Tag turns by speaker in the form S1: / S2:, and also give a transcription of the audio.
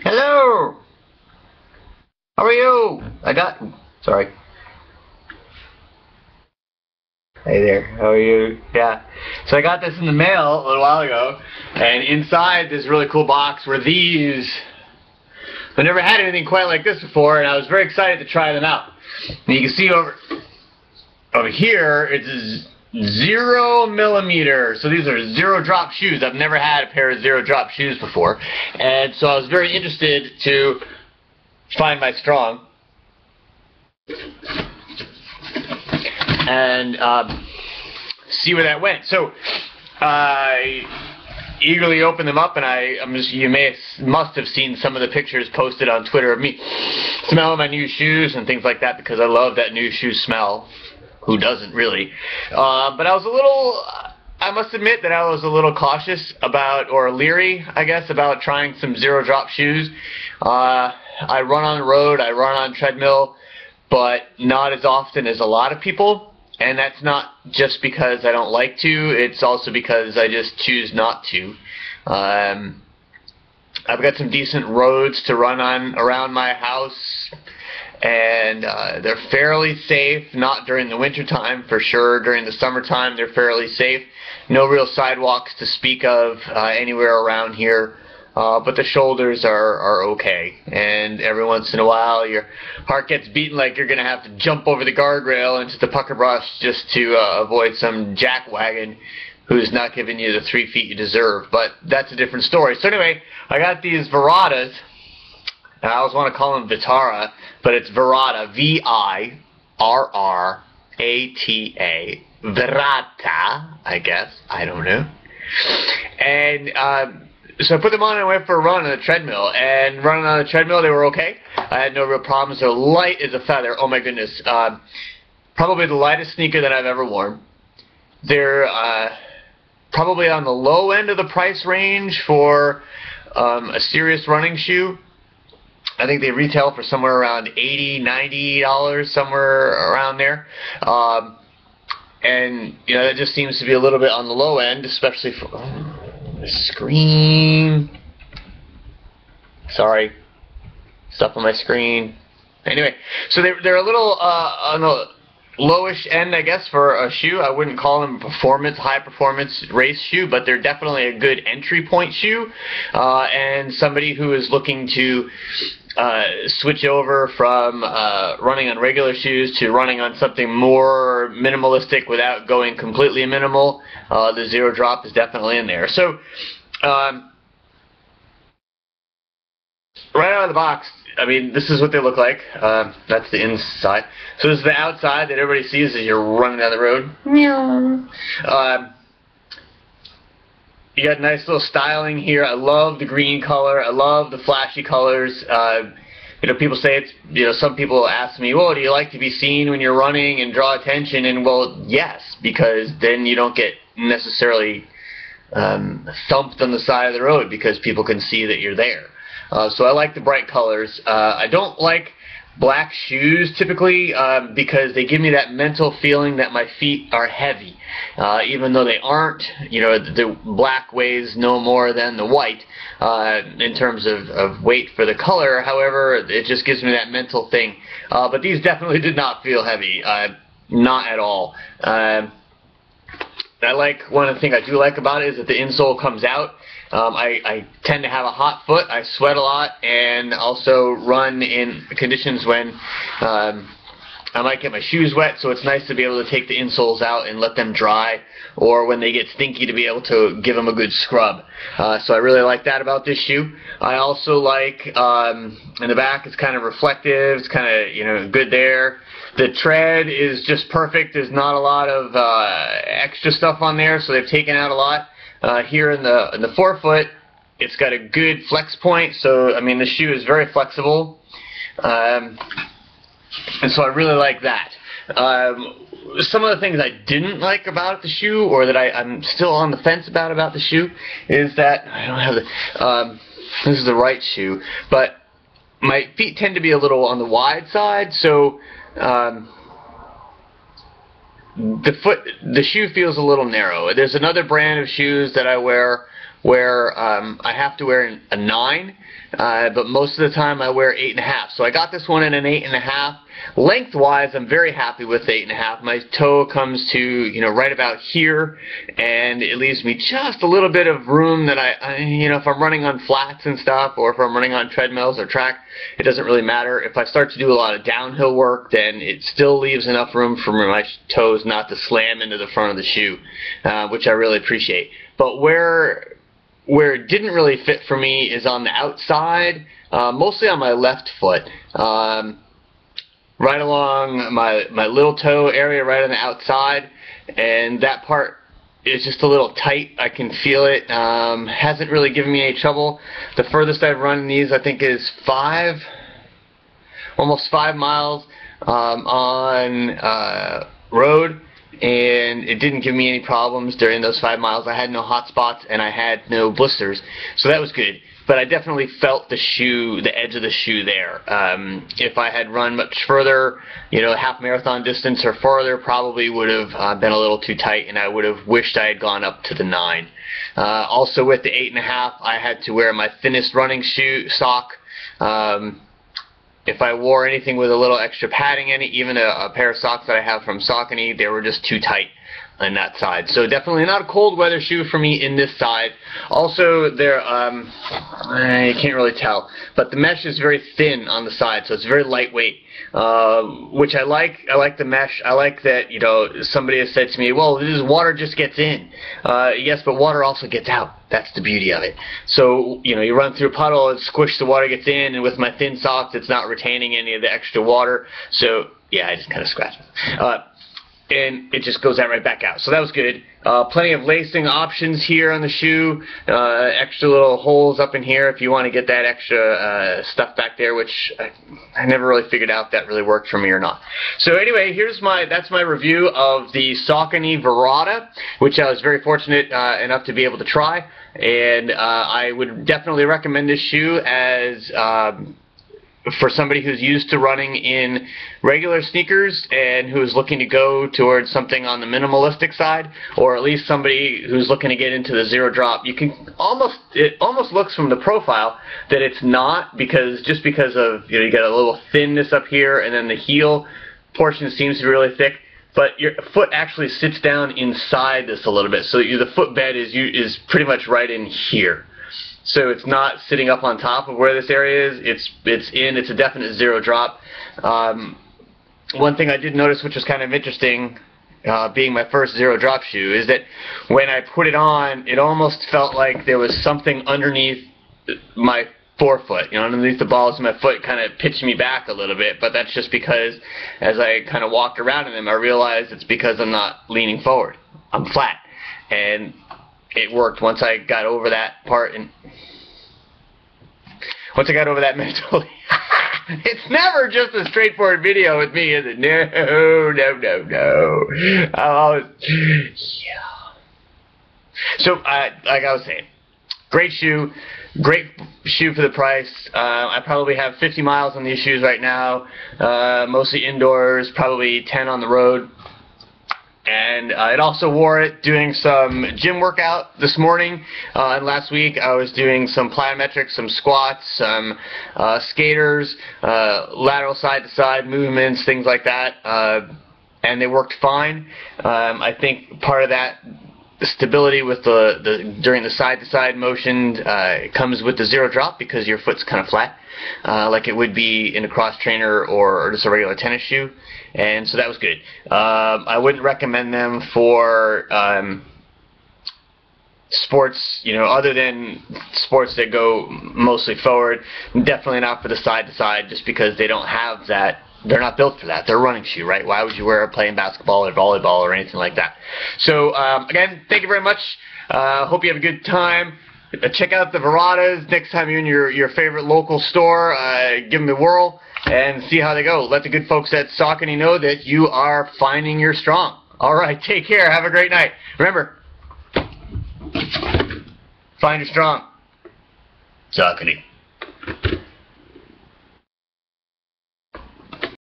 S1: Hello! How are you? Sorry. Hey there, how are you? Yeah. So I got this in the mail a little while ago, and inside this really cool box were these. I've never had anything quite like this before, and I was very excited to try them out. And you can see over here, it's 0 millimeter. So these are zero drop shoes. I've never had a pair of zero drop shoes before. And so I was very interested to find my strong. And see where that went. So I eagerly opened them up, and you must have seen some of the pictures posted on Twitter of me smelling my new shoes and things like that, because I love that new shoe smell. Who doesn't, really? But I must admit that I was a little cautious about, or leery, I guess, about trying some zero drop shoes. I run on the road, I run on treadmill, but not as often as a lot of people. And that's not just because I don't like to, it's also because I just choose not to. I've got some decent roads to run on around my house, and they're fairly safe, not during the winter time for sure. During the summertime they're fairly safe. No real sidewalks to speak of anywhere around here. But the shoulders are okay, and every once in a while your heart gets beaten like you're going to have to jump over the guardrail into the pucker brush just to avoid some jackwagon who's not giving you the 3 feet you deserve. But that's a different story. So anyway, I got these Virratas. I always want to call them Vitara, but it's Virrata, V-I-R-R-A-T-A, Virrata, I guess. I don't know. And so I put them on and I went for a run on the treadmill. And running on the treadmill, they were okay. I had no real problems. They're light as a feather. Oh my goodness. Probably the lightest sneaker that I've ever worn. They're probably on the low end of the price range for a serious running shoe. I think they retail for somewhere around $80, $90, somewhere around there. And you know, that just seems to be a little bit on the low end, especially for the screen. Sorry, stuff on my screen. Anyway, so they're a little on the lowish end, I guess, for a shoe. I wouldn't call them high performance race shoe, but they're definitely a good entry point shoe. And somebody who is looking to switch over from running on regular shoes to running on something more minimalistic without going completely minimal, the zero drop is definitely in there. So right out of the box, I mean, this is what they look like. That's the inside. So this is the outside that everybody sees as you're running down the road. You got nice little styling here. I love the green color. I love the flashy colors. You know, people say it's, you know, some people ask me, well, do you like to be seen when you're running and draw attention? And well, yes, because then you don't get necessarily thumped on the side of the road because people can see that you're there. So I like the bright colors. I don't like black shoes typically because they give me that mental feeling that my feet are heavy, even though they aren't. You know, the black weighs no more than the white in terms of weight for the color. However, it just gives me that mental thing. But these definitely did not feel heavy, not at all. One of the things I do like about it is that the insole comes out. I tend to have a hot foot. I sweat a lot, and also run in conditions when I might get my shoes wet, so it's nice to be able to take the insoles out and let them dry, or when they get stinky to be able to give them a good scrub. So I really like that about this shoe. I also like in the back it's kind of reflective. It's kind of, you know, good there. The tread is just perfect. There's not a lot of extra stuff on there, so they've taken out a lot. Here in the forefoot, it's got a good flex point, so I mean the shoe is very flexible, and so I really like that. Some of the things I didn't like about the shoe, or that I'm still on the fence about the shoe, is that I don't have the this is the right shoe, but my feet tend to be a little on the wide side, so the shoe feels a little narrow. There's another brand of shoes that I wear where I have to wear a 9, but most of the time I wear 8.5. So I got this one in an 8.5. Lengthwise, I'm very happy with 8.5. My toe comes to, right about here, and it leaves me just a little bit of room that if I'm running on flats and stuff, or if I'm running on treadmills or track, it doesn't really matter. If I start to do a lot of downhill work, then it still leaves enough room for my toes not to slam into the front of the shoe, which I really appreciate. But where it didn't really fit for me is on the outside, mostly on my left foot. Right along my little toe area, right on the outside, and that part is just a little tight. I can feel it. Hasn't really given me any trouble. The furthest I've run in these, I think, is almost 5 miles on road, and it didn't give me any problems during those 5 miles. I had no hot spots and I had no blisters, so that was good. But I definitely felt the edge of the shoe there. If I had run much further, half marathon distance or farther, probably would have been a little too tight, and I would have wished I had gone up to the 9. Also with the 8.5, I had to wear my thinnest running sock. If I wore anything with a little extra padding in it, even a pair of socks that I have from Saucony, they were just too tight on that side. So definitely not a cold weather shoe for me in this side. Also, you can't really tell, but the mesh is very thin on the side, so it's very lightweight, which I like. I like the mesh. I like that, somebody has said to me, well, this water just gets in. Yes, but water also gets out. That's the beauty of it. So, you run through a puddle, and squish, the water gets in, and with my thin socks, it's not retaining any of the extra water. So, yeah, I just kind of scratched it. And it just goes right back out. So that was good. Plenty of lacing options here on the shoe. Extra little holes up in here if you want to get that extra stuff back there, which I never really figured out if that really worked for me or not. So anyway, that's my review of the Saucony Virrata, which I was very fortunate enough to be able to try. And I would definitely recommend this shoe as for somebody who's used to running in regular sneakers and who's looking to go towards something on the minimalistic side, or at least somebody who's looking to get into the zero drop. It almost looks from the profile that it's not, because of you got a little thinness up here, and then the heel portion seems to be really thick. But your foot actually sits down inside this a little bit, so the footbed is pretty much right in here. So it's not sitting up on top of where this area is. It's a definite zero drop. One thing I did notice, which was kind of interesting, being my first zero drop shoe, is that when I put it on, it almost felt like there was something underneath my forefoot, underneath the balls of my foot, kind of pitched me back a little bit. But that's just because as I kind of walked around in them, I realized it's because I'm not leaning forward. I'm flat. And it worked once I got over that part, and once I got over that mentally. It's never just a straightforward video with me, is it? No. I'll always, yeah. So, like I was saying, great shoe for the price. I probably have 50 miles on these shoes right now, mostly indoors, probably 10 on the road. And it also wore it doing some gym workout this morning, and last week I was doing some plyometrics, some squats, some skaters, lateral side-to-side movements, things like that, and they worked fine. I think part of that stability with during the side-to-side motion comes with the zero drop, because your foot's kind of flat, like it would be in a cross trainer or just a regular tennis shoe. And so that was good. I wouldn't recommend them for sports, other than sports that go mostly forward. Definitely not for the side-to-side, just because they don't have that. They're not built for that. They're a running shoe, right? Why would you wear it playing basketball or volleyball or anything like that? So, again, thank you very much. Hope you have a good time. Check out the Virratas next time you're in your favorite local store. Give them a whirl and see how they go. Let the good folks at Saucony know that you are finding your strong. All right, take care. Have a great night. Remember, find your strong. Saucony.